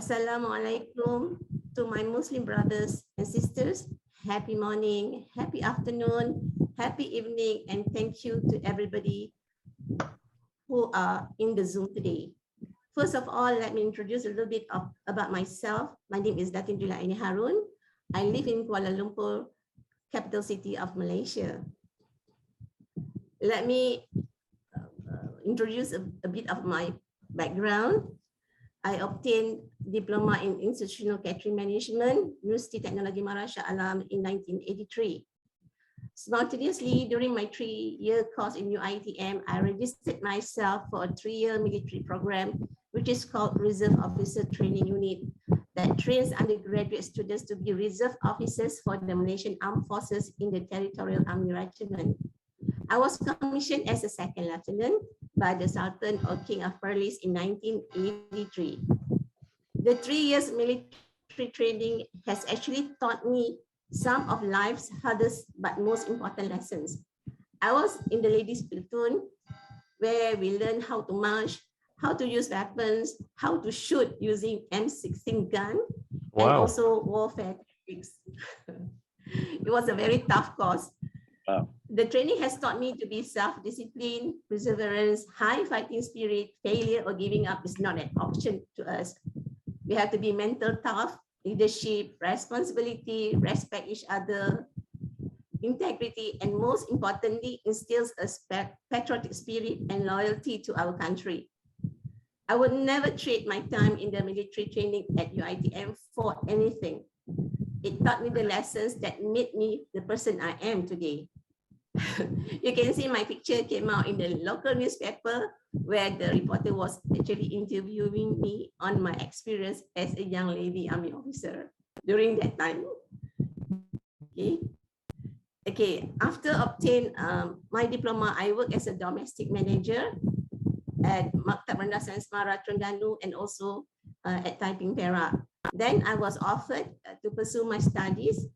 Assalamualaikum to my Muslim brothers and sisters. Happy morning, happy afternoon, happy evening, and thank you to everybody who are in the Zoom today. First of all, let me introduce a little bit about myself. My name is Datin Julia Aini Harun. I live in Kuala Lumpur, capital city of Malaysia. Let me introduce a bit of my background. I obtained diploma in institutional catering management, University Technologi Malaysia Alam in 1983. Simultaneously, during my 3-year course in UITM, I registered myself for a 3-year military program, which is called Reserve Officer Training Unit, that trains undergraduate students to be reserve officers for the Malaysian Armed Forces in the Territorial Army Regiment. I was commissioned as a second lieutenant by the Sultan or King of Perlis in 1983. The 3 years military training has actually taught me some of life's hardest but most important lessons. I was in the ladies platoon where we learned how to march, how to use weapons, how to shoot using M16 gun, and also warfare tactics. It was a very tough course. Wow. The training has taught me to be self-discipline, perseverance, high fighting spirit. Failure or giving up is not an option to us. We have to be mental tough, leadership, responsibility, respect each other, integrity, and most importantly, instills a patriotic spirit and loyalty to our country. I would never trade my time in the military training at UITM for anything. It taught me the lessons that made me the person I am today. You can see my picture came out in the local newspaper where the reporter was actually interviewing me on my experience as a young lady army officer during that time. Okay. After obtaining my diploma, I work as a domestic manager at Maktab Rendah Sains Mara Terengganu and also at Taiping Perak. Then I was offered to pursue my studies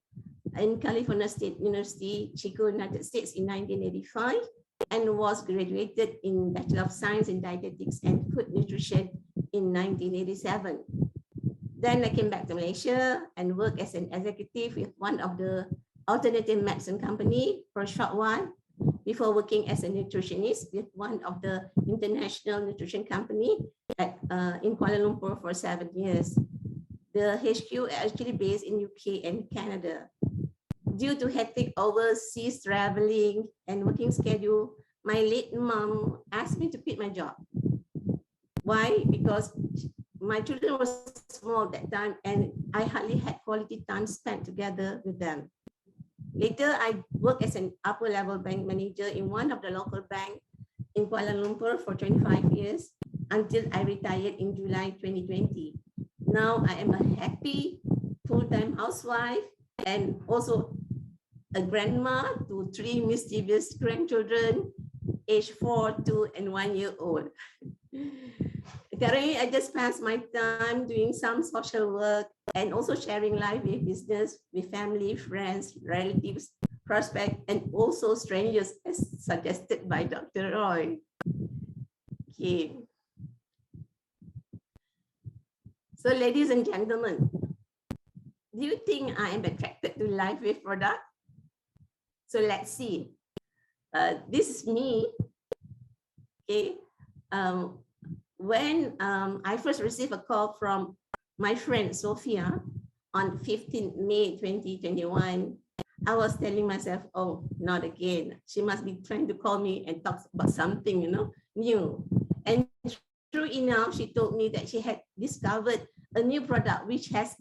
in California State University Chico, United States in 1985 and was graduated in Bachelor of Science in Dietetics and Food Nutrition in 1987. Then I came back to Malaysia and worked as an executive with one of the alternative medicine company for a short while before working as a nutritionist with one of the international nutrition company in Kuala Lumpur for 7 years. The HQ actually based in UK and Canada. Due to hectic overseas traveling and working schedule, my late mom asked me to quit my job. Why? Because my children were small at that time and I hardly had quality time spent together with them. Later, I worked as an upper level bank manager in one of the local banks in Kuala Lumpur for 25 years until I retired in July 2020. Now I am a happy full-time housewife and also a grandma to 3 mischievous grandchildren, age 4, 2, and 1 year old. Currently, I just pass my time doing some social work and also sharing Lifewave business with family, friends, relatives, prospects, and also strangers as suggested by Dr. Roy. Okay. So ladies and gentlemen, do you think I am attracted to Lifewave product? So let's see. This is me. Okay. When I first received a call from my friend Sophia on 15 May 2021, I was telling myself, oh, not again. She must be trying to call me and talk about something, new. And true enough, she told me that she had discovered a new product which has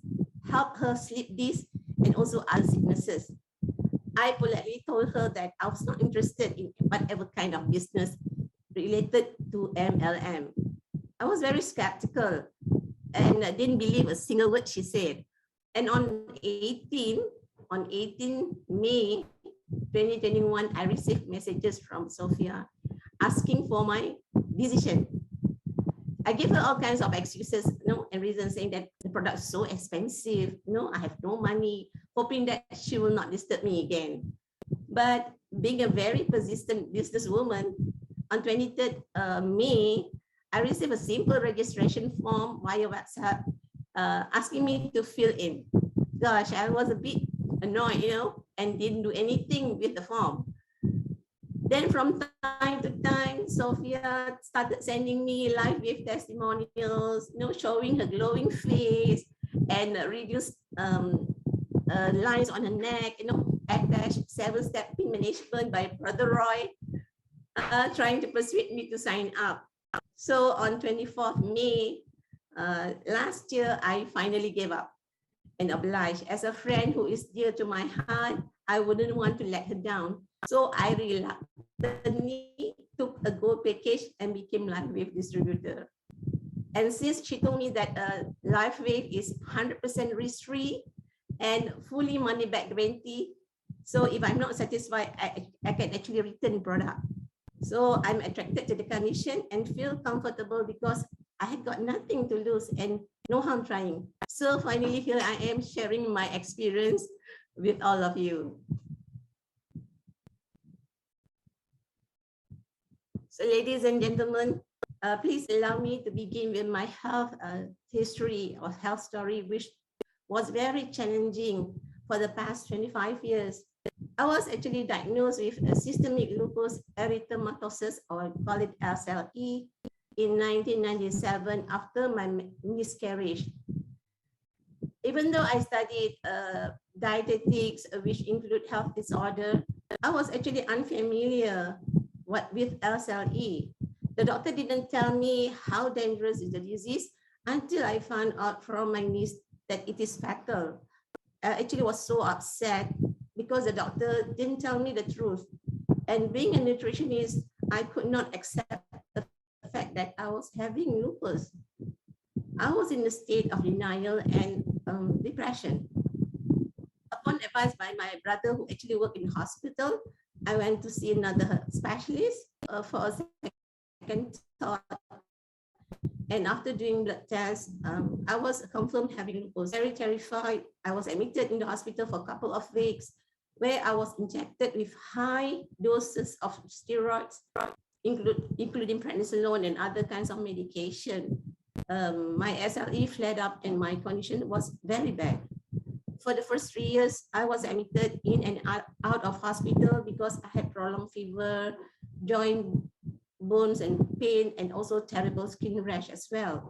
helped her sleep this and also other sicknesses. I politely told her that I was not interested in whatever kind of business related to MLM. I was very skeptical and didn't believe a single word she said. And on 18 May 2021, I received messages from Sophia asking for my decision. I gave her all kinds of excuses, and reasons saying that the product is so expensive, I have no money, hoping that she will not disturb me again. But being a very persistent businesswoman, on 23rd May, I received a simple registration form via WhatsApp asking me to fill in. Gosh, I was a bit annoyed, and didn't do anything with the form. Then from time to time, Sophia started sending me Lifewave testimonials, showing her glowing face and reduced lines on her neck, attached 7-step pain management by Brother Roy, trying to persuade me to sign up. So on 24th May last year, I finally gave up and obliged. As a friend who is dear to my heart, I wouldn't want to let her down. So I reluctantly took a gold package and became Lifewave distributor. And since she told me that Lifewave is 100% risk-free and fully money-back guarantee, so if I'm not satisfied, I can actually return product. So I'm attracted to the condition and feel comfortable because I had got nothing to lose and no harm trying. So finally, here I am sharing my experience with all of you. So ladies and gentlemen, please allow me to begin with my health history or health story, which was very challenging for the past 25 years. I was actually diagnosed with systemic lupus erythematosus, or call it SLE, in 1997 after my miscarriage. Even though I studied dietetics, which include health disorder, I was actually unfamiliar with SLE. The doctor didn't tell me how dangerous is the disease until I found out from my niece that it is fatal. I actually was so upset because the doctor didn't tell me the truth. And being a nutritionist, I could not accept the fact that I was having lupus. I was in a state of denial and depression. Upon advice by my brother, who actually worked in hospital, I went to see another specialist for a second thought. And after doing blood tests, I was confirmed having lupus. Very terrified. I was admitted in the hospital for a couple of weeks, where I was injected with high doses of steroids, including prednisolone and other kinds of medication. My SLE flared up and my condition was very bad. For the first 3 years, I was admitted in and out of hospital because I had prolonged fever, joint bones and pain, and also terrible skin rash as well.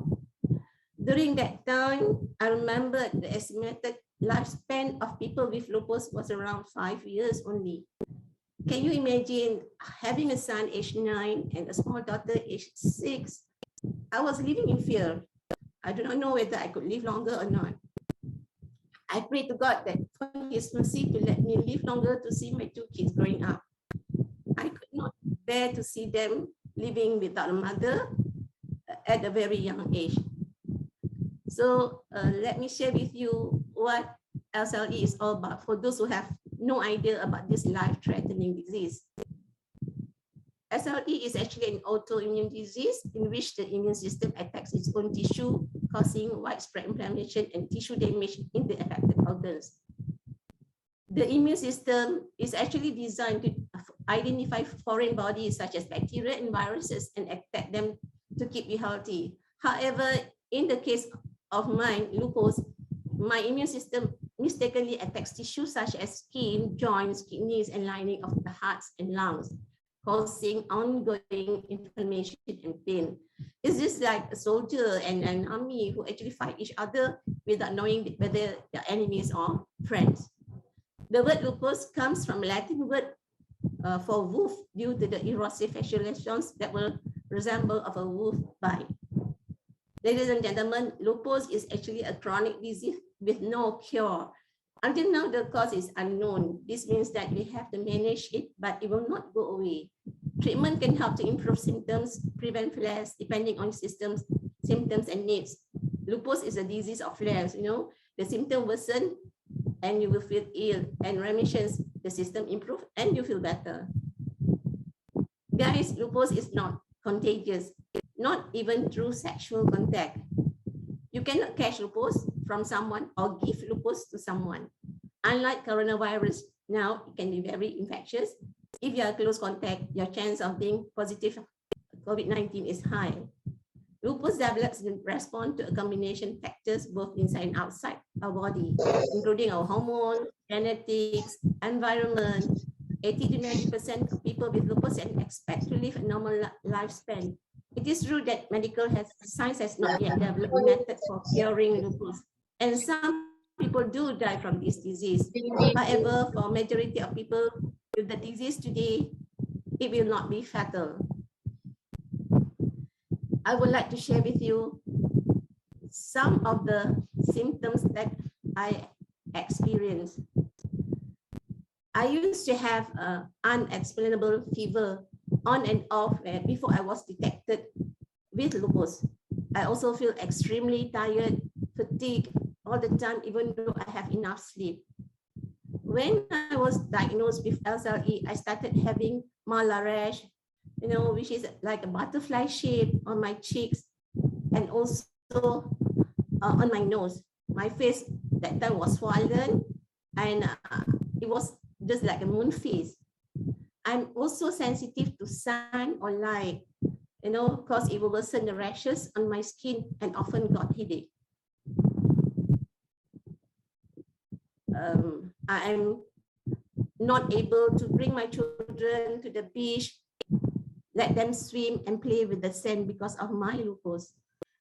During that time, I remember the estimated lifespan of people with lupus was around 5 years only. Can you imagine having a son aged 9 and a small daughter aged 6? I was living in fear. I do not know whether I could live longer or not. I pray to God that for His mercy to let me live longer to see my 2 kids growing up. I could not bear to see them living without a mother at a very young age. So let me share with you what SLE is all about for those who have no idea about this life-threatening disease. SLE is actually an autoimmune disease in which the immune system attacks its own tissue, causing widespread inflammation and tissue damage in the affected organs. The immune system is actually designed to identify foreign bodies such as bacteria and viruses and attack them to keep you healthy. However, in the case of mine, lupus, my immune system mistakenly attacks tissues such as skin, joints, kidneys, and lining of the hearts and lungs, causing ongoing inflammation and pain. It's just like a soldier and an army who actually fight each other without knowing whether they're enemies or friends. The word lupus comes from a Latin word for wolf due to the erosive facial lesions that will resemble of a wolf bite. Ladies and gentlemen, lupus is actually a chronic disease with no cure. Until now, the cause is unknown. This means that we have to manage it, but it will not go away. Treatment can help to improve symptoms, prevent flares, depending on symptoms and needs. Lupus is a disease of flares, the symptom worsen and you will feel ill, and remissions, the system improve and you feel better. Guys, lupus is not contagious, not even through sexual contact. You cannot catch lupus from someone or give lupus to someone. Unlike coronavirus, now it can be very infectious. If you are close contact, your chance of being positive COVID-19 is high. Lupus develops in response to a combination of factors both inside and outside our body, including our hormones, genetics, environment. 80 to 90% of people with lupus can expect to live a normal lifespan. It is true that science has not yet developed a method for curing lupus, and some people do die from this disease. However, for majority of people with the disease today, it will not be fatal. I would like to share with you some of the symptoms that I experienced. I used to have unexplainable fever on and off before I was detected with lupus. I also feel extremely tired, fatigued all the time, even though I have enough sleep. When I was diagnosed with SLE, I started having malar rash, which is like a butterfly shape on my cheeks and also on my nose. My face that time was swollen and it was just like a moon face. I'm also sensitive to sun or light, because it will worsen the rashes on my skin and often got headache. I am not able to bring my children to the beach, let them swim and play with the sand because of my lupus.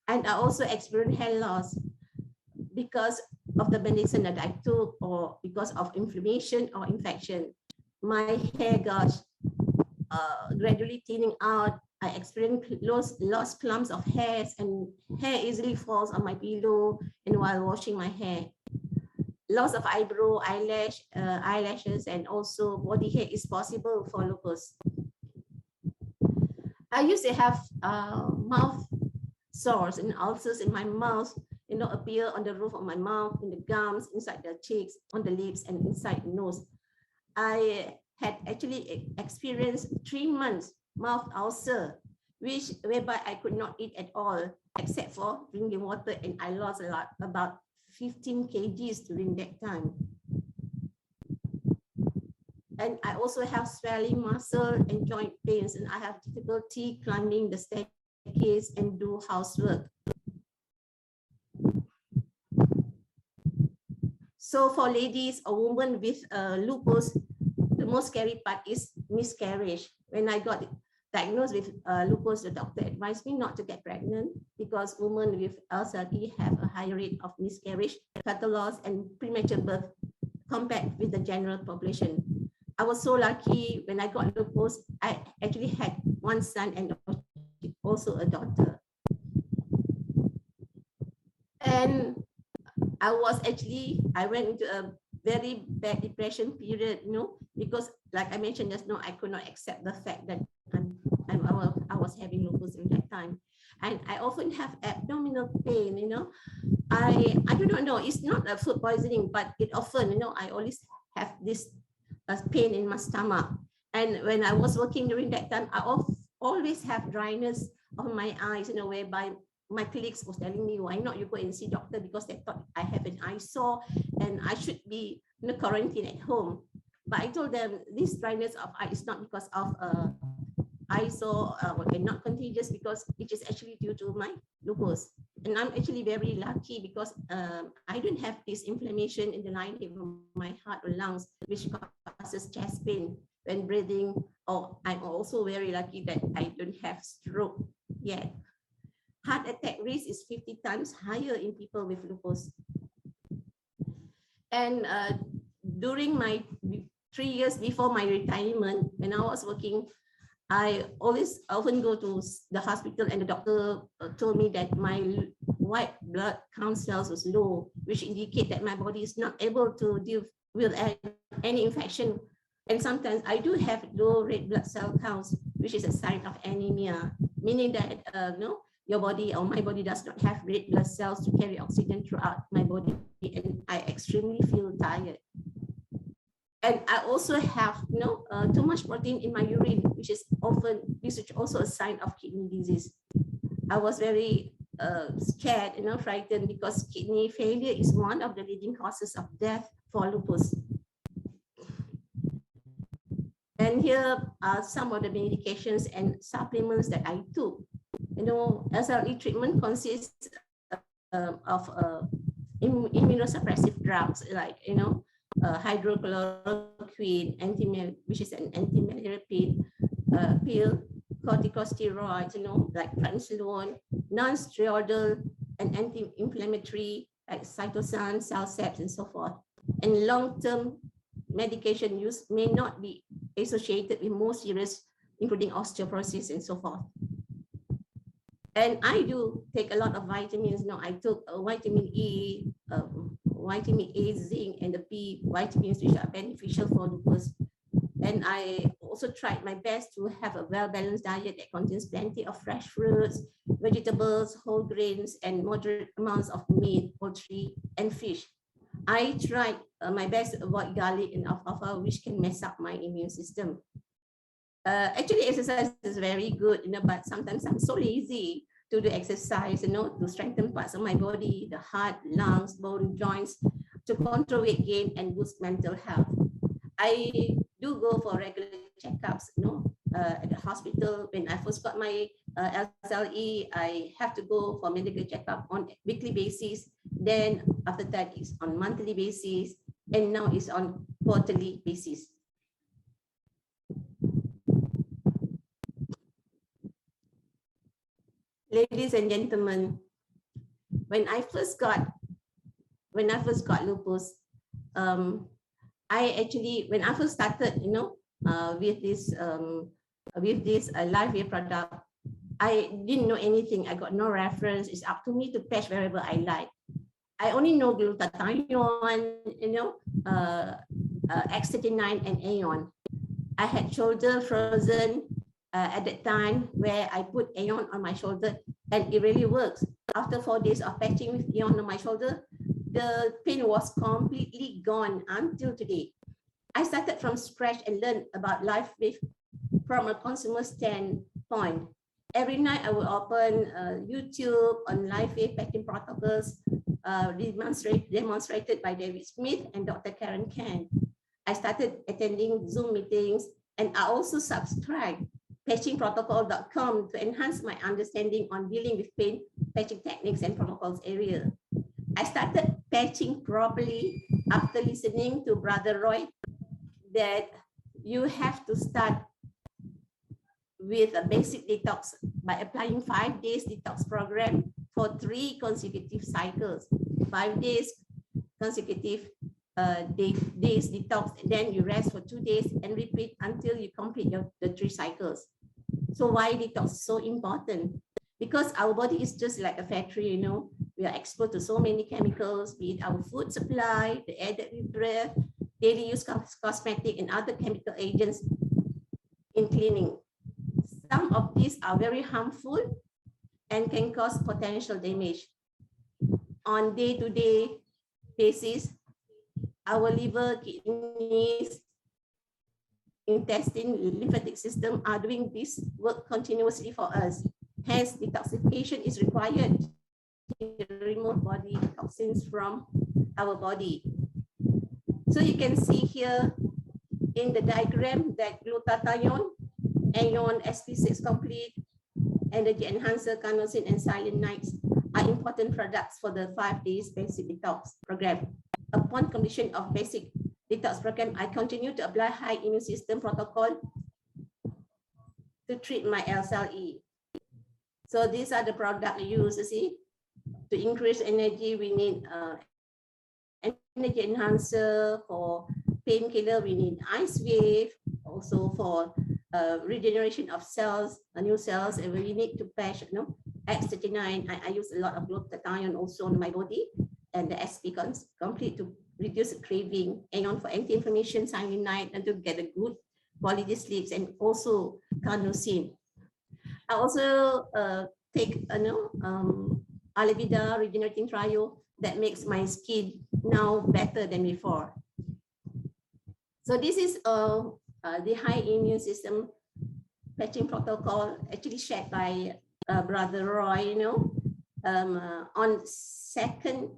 And I also experienced hair loss because of the medicine that I took or because of inflammation or infection. My hair got gradually thinning out. I experienced lost clumps of hairs, and hair easily falls on my pillow and while washing my hair. Loss of eyebrow, eyelashes, and also body hair is possible for lupus. I used to have mouth sores and ulcers in my mouth, appear on the roof of my mouth, in the gums, inside the cheeks, on the lips, and inside the nose. I had actually experienced 3 months mouth ulcer, whereby I could not eat at all, except for drinking water, and I lost a lot, about 15 kgs during that time. And I also have swelling muscle and joint pains, and I have difficulty climbing the staircase and do housework. So for ladies or women with lupus, the most scary part is miscarriage. When I got diagnosed with lupus, the doctor advised me not to get pregnant because women with SLE have a higher rate of miscarriage, fetal loss, and premature birth compared with the general population. I was so lucky when I got lupus. I actually had one son and also a daughter. And I went into a very bad depression period, because like I mentioned just now, I could not accept the fact that I was having lupus during that time. And I often have abdominal pain, I do not know, it's not a food poisoning, but it often, I always have this pain in my stomach. And when I was working during that time, I always have dryness on my eyes, whereby my colleagues was telling me, why not you go and see doctor, because they thought I have an eye sore and I should be quarantined at home. But I told them this dryness of eye is not because of eye sore, not contagious, because it is actually due to my lupus. And I'm actually very lucky because I don't have this inflammation in the lining of my heart or lungs, which causes chest pain when breathing. Or I'm also very lucky that I don't have stroke yet. Heart attack risk is 50 times higher in people with lupus. And during my 3 years before my retirement, when I was working, I often go to the hospital, and the doctor told me that my white blood count cells was low, which indicate that my body is not able to deal with any infection. And sometimes I do have low red blood cell counts, which is a sign of anemia, meaning that your body or my body does not have red blood cells to carry oxygen throughout my body, and I extremely feel tired. And I also have too much protein in my urine, which is also a sign of kidney disease. I was very scared, frightened, because kidney failure is one of the leading causes of death for lupus. And here are some of the medications and supplements that I took. SLE treatment consists of immunosuppressive drugs like, hydrochloroquine, which is an anti-malaria pill, corticosteroids, like prednisolone, non-steroidal and anti-inflammatory like cytosine, Cellcept, and so forth. And long-term medication use may not be associated with more serious, including osteoporosis and so forth. And I do take a lot of vitamins. I took vitamin E, vitamin A, zinc, and the B vitamins, which are beneficial for lupus. And I also tried my best to have a well-balanced diet that contains plenty of fresh fruits, vegetables, whole grains, and moderate amounts of meat, poultry, and fish. I tried my best to avoid garlic and alfalfa, which can mess up my immune system. Actually, exercise is very good, but sometimes I'm so lazy to do exercise, to strengthen parts of my body, the heart, lungs, bone, joints, to control weight gain and boost mental health. I do go for regular checkups, at the hospital. When I first got my SLE, I have to go for medical checkup on a weekly basis. Then after that, it's on monthly basis, and now it's on quarterly basis. Ladies and gentlemen, when I first got lupus, when I first started, with this Lifewave product, I didn't know anything. I got no reference. It's up to me to patch wherever I like. I only know glutathione, X39 and Aeon. I had shoulder frozen at that time where I put Aeon on my shoulder, and it really works. After 4 days of patching with Aeon on my shoulder, the pain was completely gone until today. I started from scratch and learned about Lifewave from a consumer standpoint. Every night I would open YouTube on Lifewave patching protocols demonstrated by David Smith and Dr. Karen Kent. I started attending Zoom meetings, and I also subscribed patchingprotocol.com to enhance my understanding on dealing with pain, patching techniques, and protocols area. I started patching properly after listening to Brother Roy that you have to start with a basic detox by applying 5 days detox program for 3 consecutive cycles. 5 days consecutive days detox, and then you rest for 2 days and repeat until you complete the 3 cycles. So why detox is so important? Because our body is just like a factory, we are exposed to so many chemicals, be it our food supply, the air that we breathe, daily use cosmetic and other chemical agents in cleaning. Some of these are very harmful and can cause potential damage. On day-to-day basis, our liver, kidneys, intestine, lymphatic system are doing this work continuously for us. Hence, detoxification is required to remove body toxins from our body. So you can see here in the diagram that glutathione, Aeon, SP6 Complete, Energy Enhancer, Carnosine, and Silent Nights are important products for the 5 days basic detox program. Upon completion of basic detox program, I continue to apply high immune system protocol to treat my SLE. So these are the products used, you see. To increase energy, we need energy enhancer. For painkiller, we need Ice Wave. Also for regeneration of cells, new cells, and we need to patch, X39. I use a lot of glutathione also on my body, and the SP Complete to reduce craving, Aeon for anti-inflammation, cyanide, and to get a good quality sleeps, and also carnosine. I also take Alevida regenerating trio that makes my skin now better than before. So this is the high immune system patching protocol actually shared by Brother Roy, on 2nd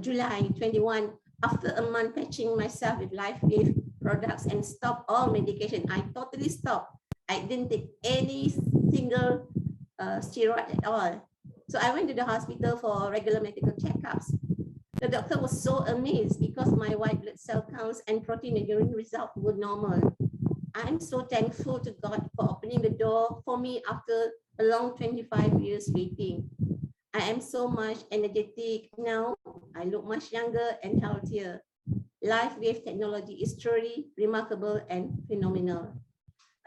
July 21, after a month patching myself with Lifewave products and stop all medication. I totally stopped. I didn't take any single steroid at all. So I went to the hospital for regular medical checkups. The doctor was so amazed because my white blood cell counts and protein in urine result were normal. I'm so thankful to God for opening the door for me after a long 25 years waiting. I am so much energetic now. I look much younger and healthier. Lifewave technology is truly remarkable and phenomenal.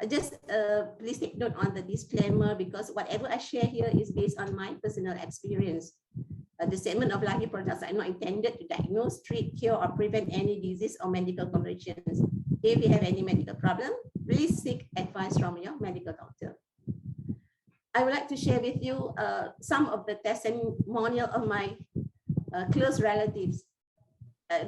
Just please take note on the disclaimer, because whatever I share here is based on my personal experience. The statement of Lifewave products are not intended to diagnose, treat, cure, or prevent any disease or medical conditions. If you have any medical problem, please seek advice from your medical doctor. I would like to share with you some of the testimonial of my close relatives.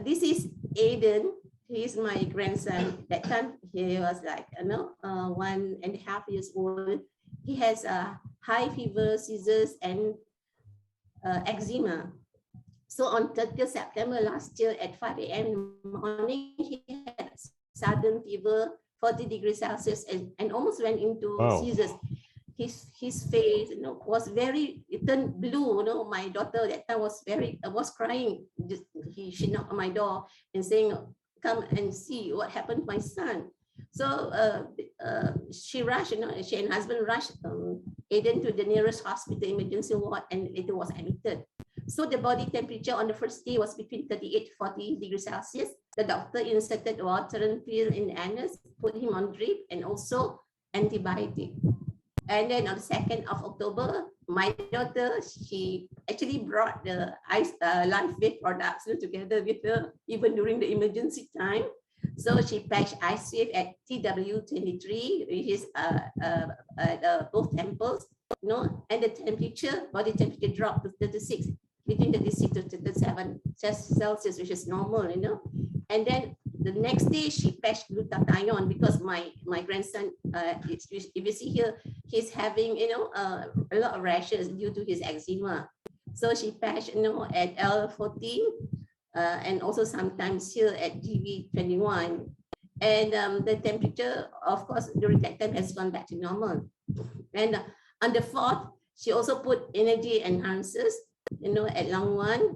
This is Aiden. He is my grandson. That time he was like 1.5 years old. He has high fever, seizures, and eczema. So on 30th September last year at 5 a.m. in the morning, he had sudden fever, 40 degrees Celsius, and almost went into seizures. His face, was very, it turned blue. My daughter that time was crying. She knocked on my door and saying, "Come and see what happened to my son." So she rushed, she and husband rushed Aiden to the nearest hospital emergency ward, and later was admitted. So the body temperature on the first day was between 38 to 40 degrees Celsius. The doctor inserted water and pill in the anus, put him on drip, and also antibiotic. And then on the 2nd of October, my daughter, she actually brought the Lifewave products together with her, even during the emergency time. So she patched ICF at TW23, which is at both temples, and the temperature, body temperature dropped to 36, between 36 to 37 Celsius, which is normal, And then the next day she patched glutathione because my grandson, if you see here, he's having, a lot of rashes due to his eczema. So she patched, at L14, and also sometimes here at GV21. And the temperature, of course, during that time has gone back to normal. And on the 4th, she also put energy enhancers, at lung 1,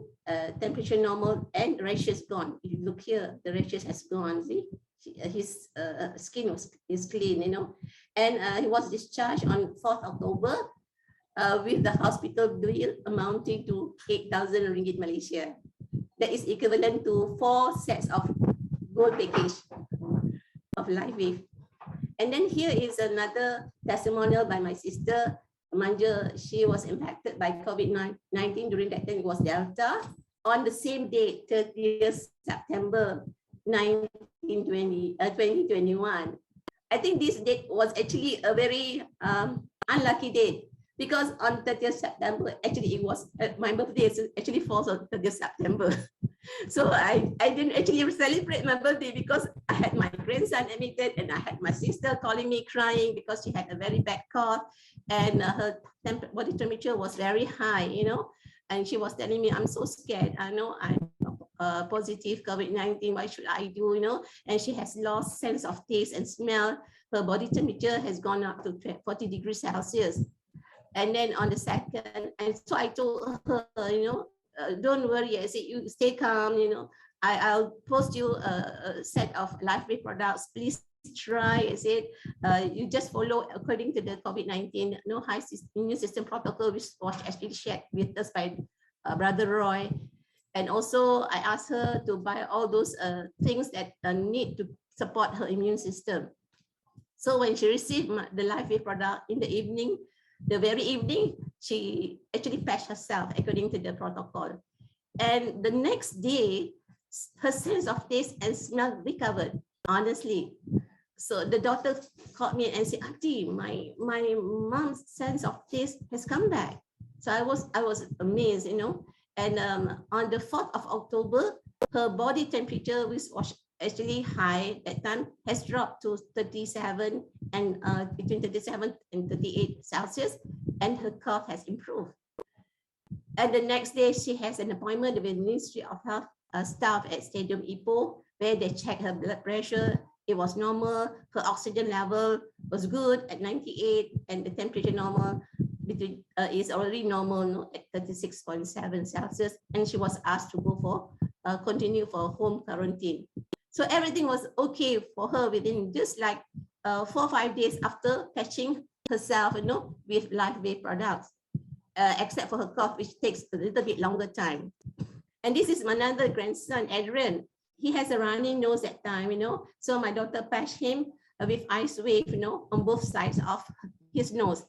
temperature normal, and rashes gone. If you look here, the rashes has gone, see? His skin is clean, And he was discharged on 4th October with the hospital bill amounting to 8,000 ringgit Malaysia. That is equivalent to 4 sets of gold package of Lifewave. And then here is another testimonial by my sister, Manja. She was impacted by COVID-19 during that time. It was Delta. On the same date, 30th September 2021. I think this date was actually a very unlucky date, because on 30th September, actually it was my birthday actually falls on 30th September. So I didn't actually celebrate my birthday because I had my grandson admitted, and I had my sister calling me crying because she had a very bad cough, and her body temperature was very high, and she was telling me, "I'm so scared. I know I'm positive COVID-19. What should I do?" And she has lost sense of taste and smell. Her body temperature has gone up to 40 degrees Celsius. And then on the 2nd, and so I told her, don't worry. I said, you stay calm. I'll post you a set of Lifewave products. Please try. I said, you just follow according to the COVID-19 high immune system protocol, which was actually shared with us by Brother Roy. And also I asked her to buy all those things that need to support her immune system. So when she received the Lifewave product in the evening, the very evening, she actually patched herself according to the protocol. And the next day, her sense of taste and smell recovered, honestly. So the doctor called me and said, "Auntie, my mom's sense of taste has come back." So I was amazed, And on the 4th of October, her body temperature, which was actually high that time, has dropped to 37 and between 37 and 38 Celsius, and her cough has improved. And the next day, she has an appointment with the Ministry of Health staff at Stadium Ipoh, where they check her blood pressure it was normal. Her oxygen level was good at 98, and the temperature normal between is already normal, no, at 36.7 Celsius, and she was asked to go for continue for home quarantine. So everything was okay for her within just like 4 or 5 days after patching herself, with Lifewave products, except for her cough, which takes a little bit longer time. And this is my another grandson, Adrian. He has a runny nose at time, so my daughter patched him with ice wave, on both sides of his nose.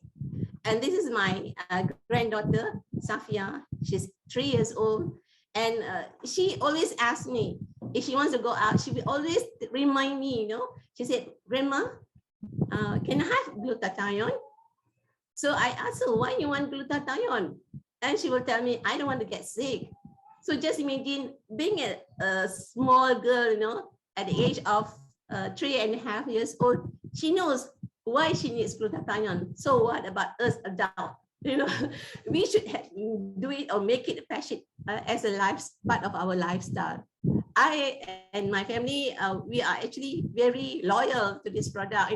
And this is my granddaughter, Safia. She's 3 years old. And she always asks me, if she wants to go out, she will always remind me, She said, Grandma, can I have glutathione? So I asked her, why you want glutathione? And she will tell me, I don't want to get sick. So just imagine being a small girl, at the age of 3.5 years old, she knows why she needs glutathione. So what about us adults? We should do it or make it a passion as a part of our lifestyle. I and my family, we are actually very loyal to this product.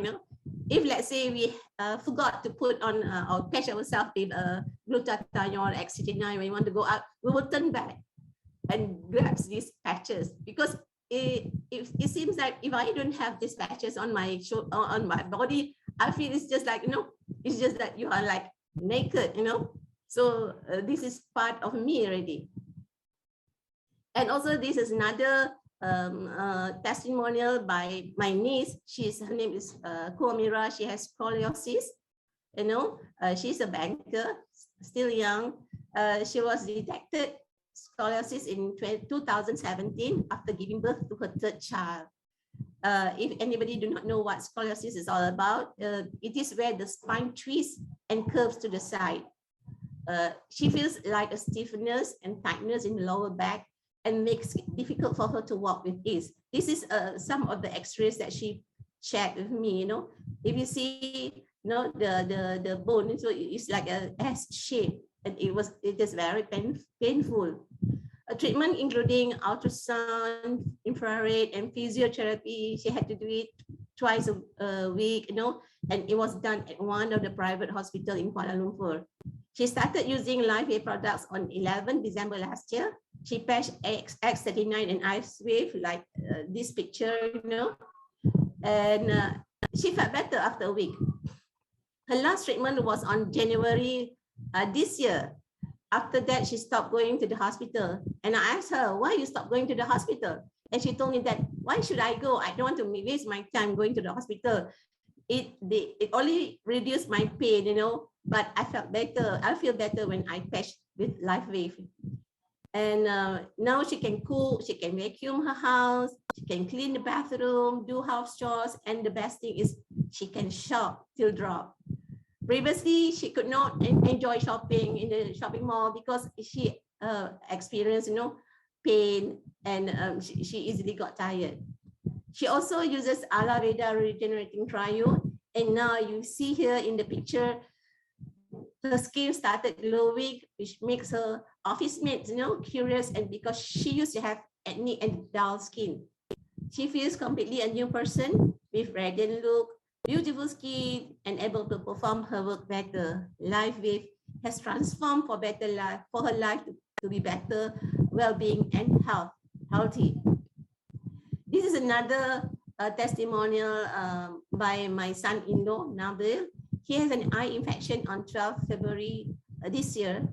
If let's say we forgot to put on or patch ourselves with glutathione or X39 when we want to go out, we will turn back and grab these patches, because it seems like if I don't have these patches on my body, I feel it's just like, it's just that you are like naked, So this is part of me already. And also this is another testimonial by my niece. Her name is Kuamira. She has scoliosis, she's a banker, still young. She was detected scoliosis in 2017 after giving birth to her 3rd child. If anybody do not know what scoliosis is all about, it is where the spine twists and curves to the side. She feels like a stiffness and tightness in the lower back and makes it difficult for her to walk with ease. This is some of the x-rays that she shared with me. If you see, the bone, so it's like a S shape, and it is very painful. A treatment including ultrasound, infrared, and physiotherapy. She had to do it twice a week, and it was done at one of the private hospitals in Kuala Lumpur. She started using Lifewave products on 11 December last year. She patched X39 and ice wave like this picture, and she felt better after a week. Her last treatment was on January this year. After that, she stopped going to the hospital. And I asked her, why you stopped going to the hospital? And she told me that, why should I go? I don't want to waste my time going to the hospital. It only reduced my pain, but I felt better. I feel better when I patch with Lifewave. And now she can cook, she can vacuum her house, she can clean the bathroom, do house chores, and the best thing is she can shop till drop. Previously, she could not enjoy shopping in the shopping mall because she experienced, pain, and she easily got tired. She also uses Ayurveda regenerating trio, and now you see here in the picture, her skin started glowing, which makes her office mates, curious, and because she used to have acne and dull skin. She feels completely a new person with radiant look, beautiful skin, and able to perform her work better. Lifewave has transformed for better life, for her life to be better, well-being, and healthy. This is another testimonial by my son-in-law, Nabil. He has an eye infection on 12th February this year.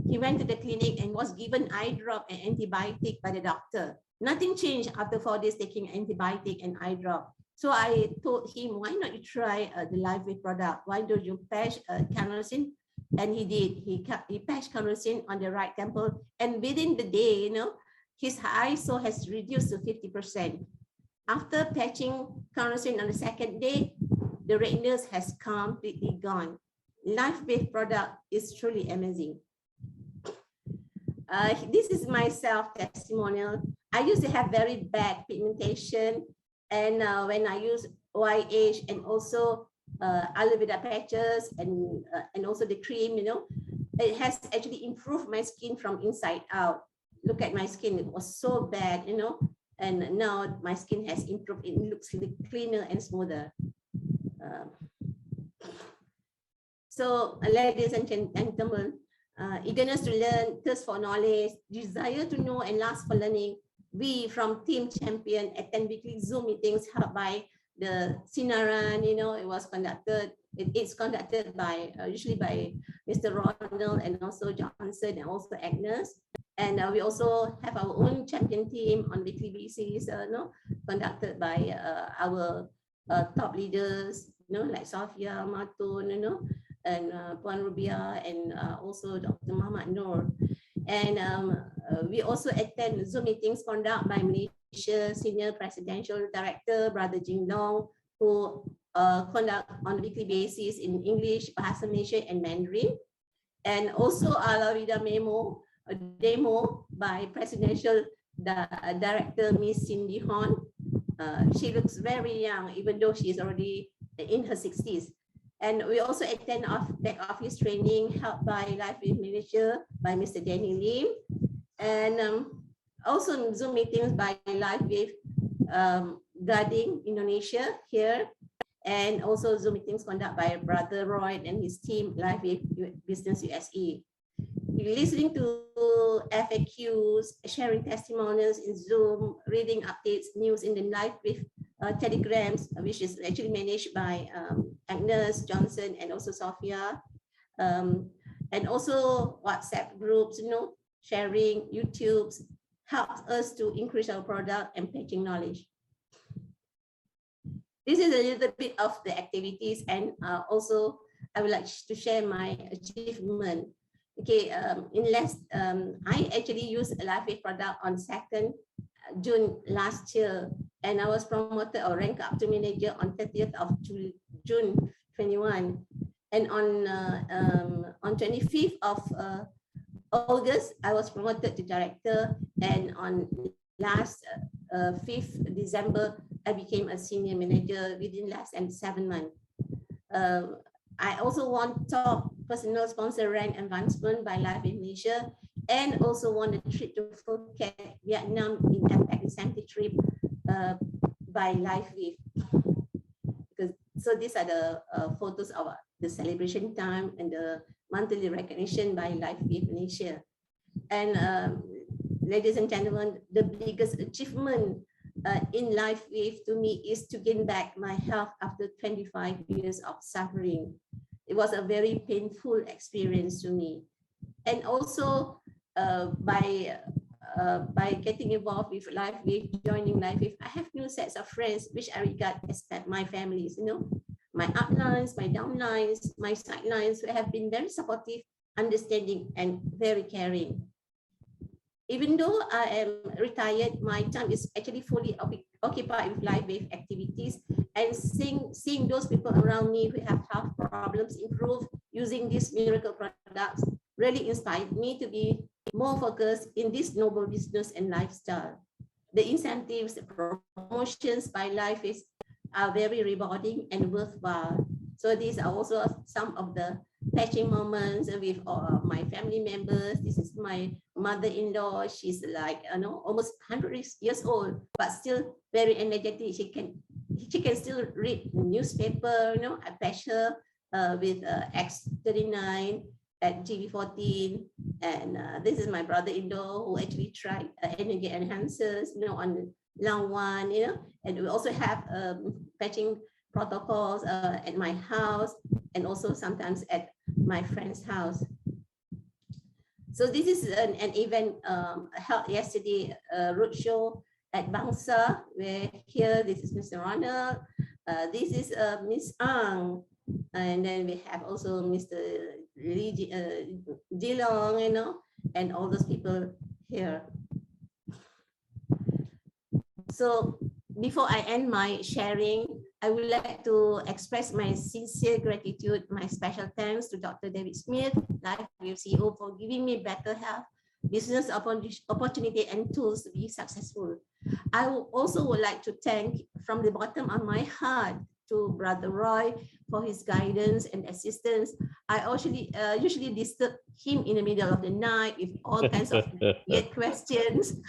He went to the clinic and was given eye drop and antibiotic by the doctor. Nothing changed after 4 days taking antibiotic and eye drop. So I told him, why not you try the Lifewave product? Why don't you patch carnosine? And he did. He patched carnosine on the right temple, and within the day, his ISO has reduced to 50%. After patching carnosine on the 2nd day, the redness has completely gone. Lifewave product is truly amazing. This is my self-testimonial. I used to have very bad pigmentation, and when I use YH and also Ayurveda patches and also the cream, it has actually improved my skin from inside out. Look at my skin, it was so bad, And now my skin has improved. It looks cleaner and smoother. So, ladies and gentlemen, eagerness to learn, thirst for knowledge, desire to know and lust for learning. We from Team Champion attend weekly Zoom meetings held by the Sinaran. You know, it's conducted by usually by Mr. Ronald and also Johnson and also Agnes. And we also have our own champion team on weekly basis, conducted by our top leaders, like Sofia, Matun, and Puan Rubia, and also Dr. Muhammad Noor. And we also attend Zoom meetings conducted by Malaysia Senior Presidential Director, Brother Jing Dong, who conduct on a weekly basis in English, Bahasa Malaysia, and Mandarin. And also Ala Vida Memo, a demo by Presidential Director Miss Cindy Horn. She looks very young, even though she is already in her 60s. And we also attend back office training held by Lifewave Manager by Mr. Danny Lim. And also Zoom meetings by Lifewave Gading Indonesia here. And also Zoom meetings conducted by Brother Roy and his team, Lifewave Business USA. Listening to FAQs, sharing testimonials in Zoom, reading updates, news in the Lifewave telegrams, which is actually managed by Agnes, Johnson, and also Sophia, and also WhatsApp groups, sharing YouTubes, helps us to increase our product and packaging knowledge. This is a little bit of the activities, and also I would like to share my achievement. Okay, I actually used a Lifewave product on 2nd June last year, and I was promoted or ranked up to manager on 30th of June 21. And on 25th of August, I was promoted to director, and on last 5th December, I became a senior manager within less than 7 months. I also won top personal sponsor rank advancement by Lifewave Malaysia, and also won a trip to Phuket, Vietnam in Impact Incentive trip by Lifewave. So these are the photos of the celebration time and the monthly recognition by Lifewave Malaysia. And ladies and gentlemen, the biggest achievement in Lifewave to me is to gain back my health after 25 years of suffering. It was a very painful experience to me. And also by getting involved with Lifewave, joining Lifewave, I have new sets of friends which I regard as my families, my uplines, my downlines, my sidelines, who have been very supportive, understanding, and very caring. Even though I am retired, my time is actually fully occupied with Lifewave activities, and seeing those people around me who have health problems improve using these miracle products really inspired me to be more focused in this noble business and lifestyle. The incentives, the promotions by Lifewave are very rewarding and worthwhile. So these are also some of the touching moments with my family members. This is my mother-in-law. She's like, almost 100 years old, but still very energetic. She can still read the newspaper. I patch her with X39 at GB14. And this is my brother-in-law who actually tried energy enhancers, on Long One, and we also have patching protocols at my house, and also sometimes at my friend's house. So this is an event held yesterday, roadshow at Bangsa, where here, this is Mr. Ronald, this is Miss Ang, and then we have also Mr. Dilong, and all those people here. So before I end my sharing, I would like to express my sincere gratitude, my special thanks to Dr. David Smith, Lifewave CEO, for giving me better health, business opportunity, and tools to be successful. I also would like to thank from the bottom of my heart to Brother Roy for his guidance and assistance. I usually disturb him in the middle of the night with all kinds of weird questions.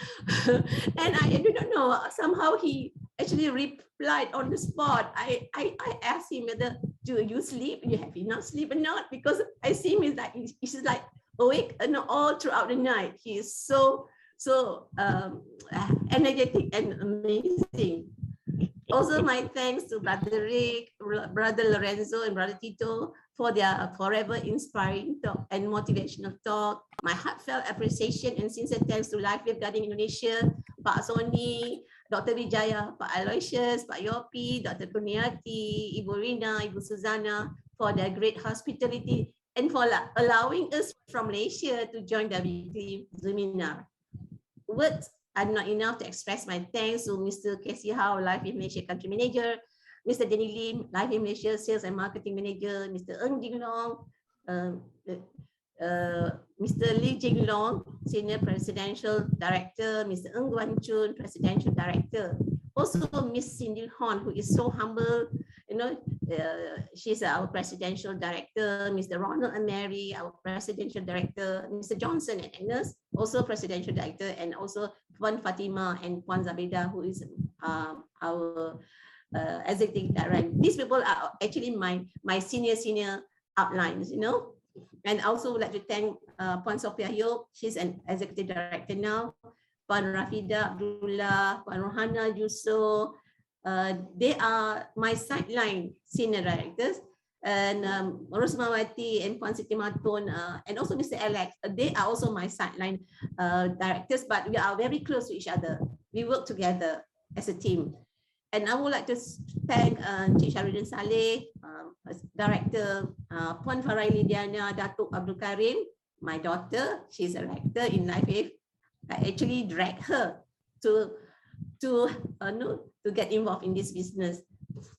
And I do not know, somehow he actually replied on the spot. I asked him whether, do you sleep? You have enough sleep or not? Because I see him is like, he's like awake all throughout the night. He is so energetic and amazing. Also, my thanks to Brother Rick, Brother Lorenzo, and Brother Tito for their forever inspiring talk and motivational talk. My heartfelt appreciation and sincere thanks to Lifewave Guardian Indonesia, Pak Sony, Dr. Vijaya, Pak Aloysius, Pak Yopi, Dr. Kurniati, Ibu Rina, Ibu Suzana for their great hospitality and for allowing us from Malaysia to join the weekly seminar. Words are not enough to express my thanks to Mr. Casey Howe, Lifewave Malaysia Country Manager, Mr. Danny Lim, Lifewave Malaysia Sales and Marketing Manager, Mr. Ng Jing Long, Mr. Lee Jing Long, Senior Presidential Director, Mr. Ng Guan Chun, Presidential Director. Also, Miss Cindy Horn, who is so humble, she's our Presidential Director, Mr. Ronald and Mary, our Presidential Director, Mr. Johnson and Agnes, also Presidential Director, and also Puan Fatima and Puan Zabeda, who is our Executive Director. These people are actually my senior outlines, And I also would like to thank Puan Sophia Hill. She's an Executive Director now. Puan Rafida Abdullah, Puan Rohana Yusof. They are my sideline senior directors. And Rosmawati and Puan Siti Matun, and also Mr. Alex, they are also my sideline directors, but we are very close to each other. We work together as a team. And I would like to thank Cik Syahrudin Saleh, Director, Puan Farai Lidiana, Datuk Abdul Karim, my daughter. She's a director in Lifewave. I actually dragged her to get involved in this business.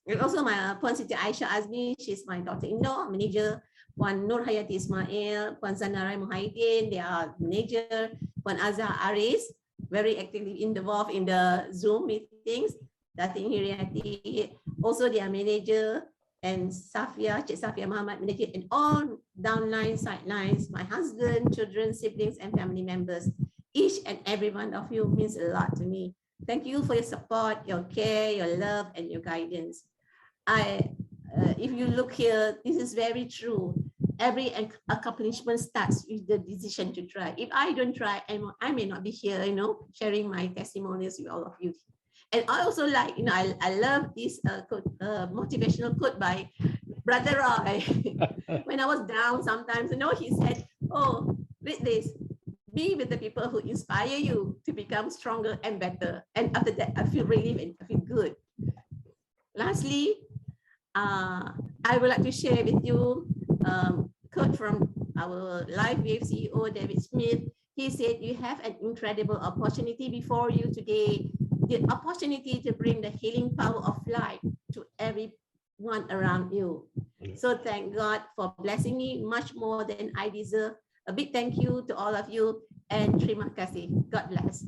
And also my Puan Siti Aisyah Azmi, she's my daughter-in-law, manager. Puan Nur Hayati Ismail, Puan Zanarai Muhaidin, they are manager. Puan Azhar Aris, very actively involved in the Zoom meetings. Datin Hiriati, also their manager, and Safia, Cik Safia Muhammad, manager, and all downline, sidelines, my husband, children, siblings, and family members. Each and every one of you means a lot to me. Thank you for your support, your care, your love, and your guidance. If you look here, this is very true. Every accomplishment starts with the decision to try. If I don't try, I may not be here, sharing my testimonials with all of you. And I also like, I love this motivational quote by Brother Roy. When I was down sometimes, he said, oh, read this. Be with the people who inspire you to become stronger and better. And after that, I feel relieved and I feel good. Lastly, I would like to share with you a quote from our Lifewave CEO, David Smith. He said, you have an incredible opportunity before you today, the opportunity to bring the healing power of life to everyone around you. So thank God for blessing me much more than I deserve. A big thank you to all of you and terima kasih. God bless.